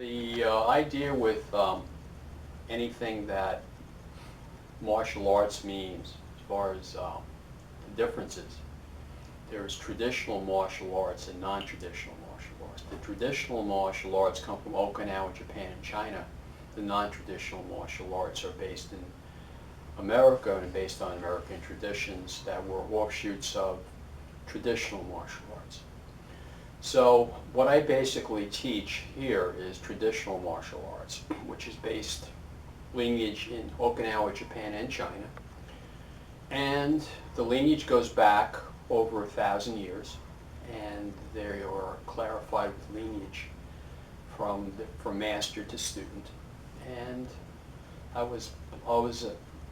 The idea with anything that martial arts means, as far as the differences, there's traditional martial arts and non-traditional martial arts. The traditional martial arts come from Okinawa, Japan, and China. The non-traditional martial arts are based in America and based on American traditions that were offshoots of traditional martial arts. So what I basically teach here is traditional martial arts, which is based lineage in Okinawa, Japan, and China. And the lineage goes back over 1,000 years, and they are clarified with lineage from master to student. And I was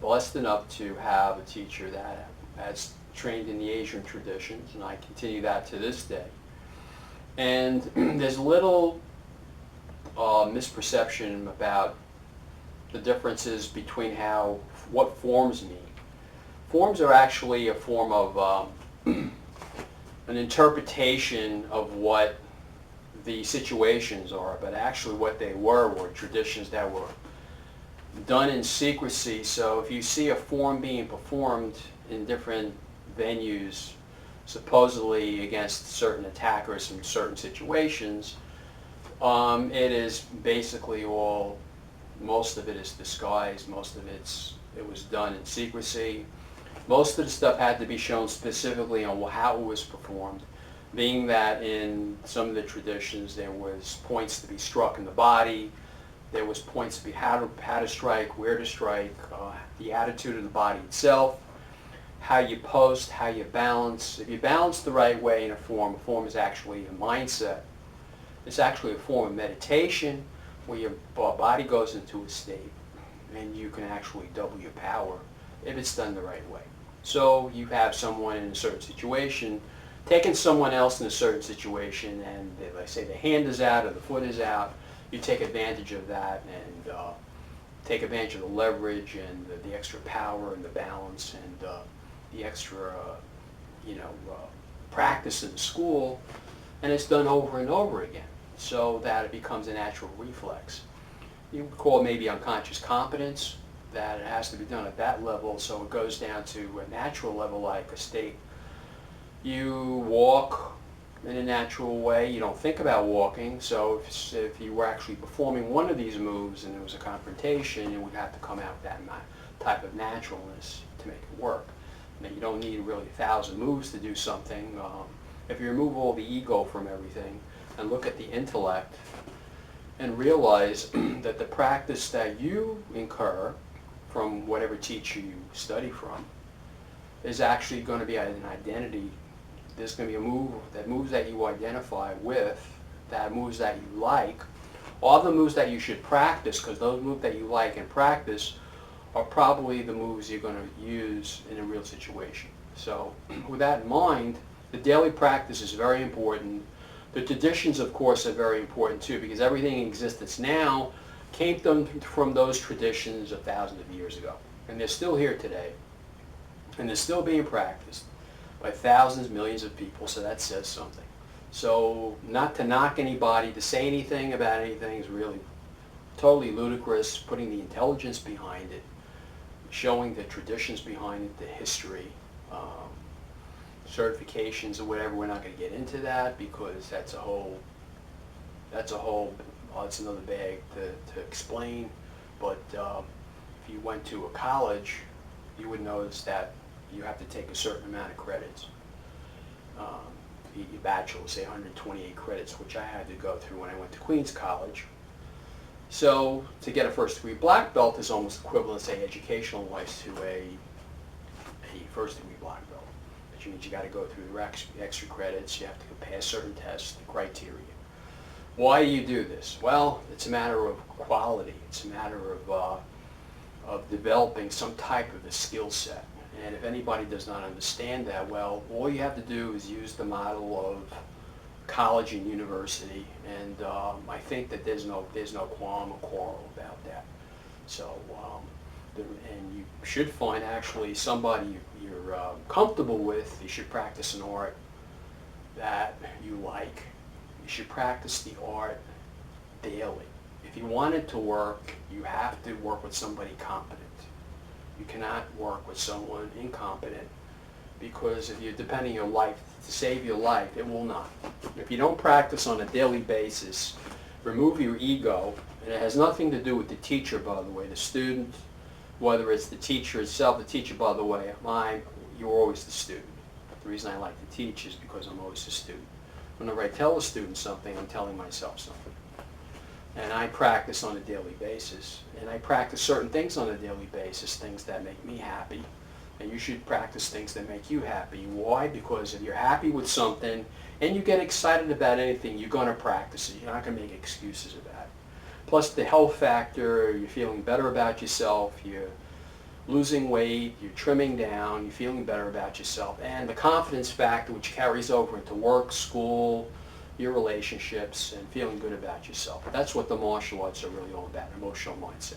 blessed enough to have a teacher that has trained in the Asian traditions, and I continue that to this day. And there's a little misperception about the differences between what forms mean. Forms are actually a form of an interpretation of what the situations are, but actually what they were traditions that were done in secrecy. So if you see a form being performed in different venues, supposedly against certain attackers in certain situations, it is basically most of it is disguised, most of it was done in secrecy. Most of the stuff had to be shown specifically on how it was performed, being that in some of the traditions there was points to be struck in the body, there was points to be how to strike, where to strike, the attitude of the body itself, how you post, how you balance. If you balance the right way in a form is actually a mindset. It's actually a form of meditation where your body goes into a state and you can actually double your power if it's done the right way. So you have someone in a certain situation taking someone else in a certain situation, and like say the hand is out or the foot is out, you take advantage of that and take advantage of the leverage and the extra power and the balance and the extra, practice in school, and it's done over and over again, so that it becomes a natural reflex. You would call it maybe unconscious competence, that it has to be done at that level, so it goes down to a natural level, like a state. You walk in a natural way. You don't think about walking, so if you were actually performing one of these moves and there was a confrontation, it would have to come out with that type of naturalness to make it work. Now, you don't need really 1,000 moves to do something. If you remove all the ego from everything and look at the intellect and realize that the practice that you incur from whatever teacher you study from is actually going to be an identity. There's going to be moves that you identify with, that moves that you like, all the moves that you should practice, because those moves that you like and practice are probably the moves you're going to use in a real situation. So with that in mind, the daily practice is very important. The traditions, of course, are very important too, because everything in existence now came from those traditions 1,000 of years ago. And they're still here today. And they're still being practiced by thousands, millions of people, so that says something. So not to knock anybody, to say anything about anything is really totally ludicrous. Putting the intelligence behind it, showing the traditions behind it, the history, certifications or whatever. We're not going to get into that because that's another bag to explain. But if you went to a college, you would notice that you have to take a certain amount of credits. Your bachelor, say 128 credits, which I had to go through when I went to Queens College. So to get a first degree black belt is almost equivalent, say, educational-wise to a first degree black belt. Which means you got to go through the extra credits, you have to pass certain tests, the criteria. Why do you do this? Well, it's a matter of quality. It's a matter of developing some type of a skill set. And if anybody does not understand that, well, all you have to do is use the model of college and university, and I think that there's no qualm or quarrel about that. So, and you should find actually somebody you're comfortable with. You should practice an art that you like. You should practice the art daily. if you want it to work, you have to work with somebody competent. You cannot work with someone incompetent, because if you're depending your life to save your life, it will not. If you don't practice on a daily basis, remove your ego, and it has nothing to do with the teacher, by the way, the student, whether it's the teacher itself. The teacher, by the way, you're always the student. The reason I like to teach is because I'm always the student. Whenever I tell a student something, I'm telling myself something. And I practice on a daily basis. And I practice certain things on a daily basis, things that make me happy. And you should practice things that make you happy. Why? Because if you're happy with something and you get excited about anything, you're going to practice it. You're not going to make excuses about it. Plus the health factor, you're feeling better about yourself, you're losing weight, you're trimming down, you're feeling better about yourself. And the confidence factor, which carries over into work, school, your relationships, and feeling good about yourself. That's what the martial arts are really all about, emotional mindset.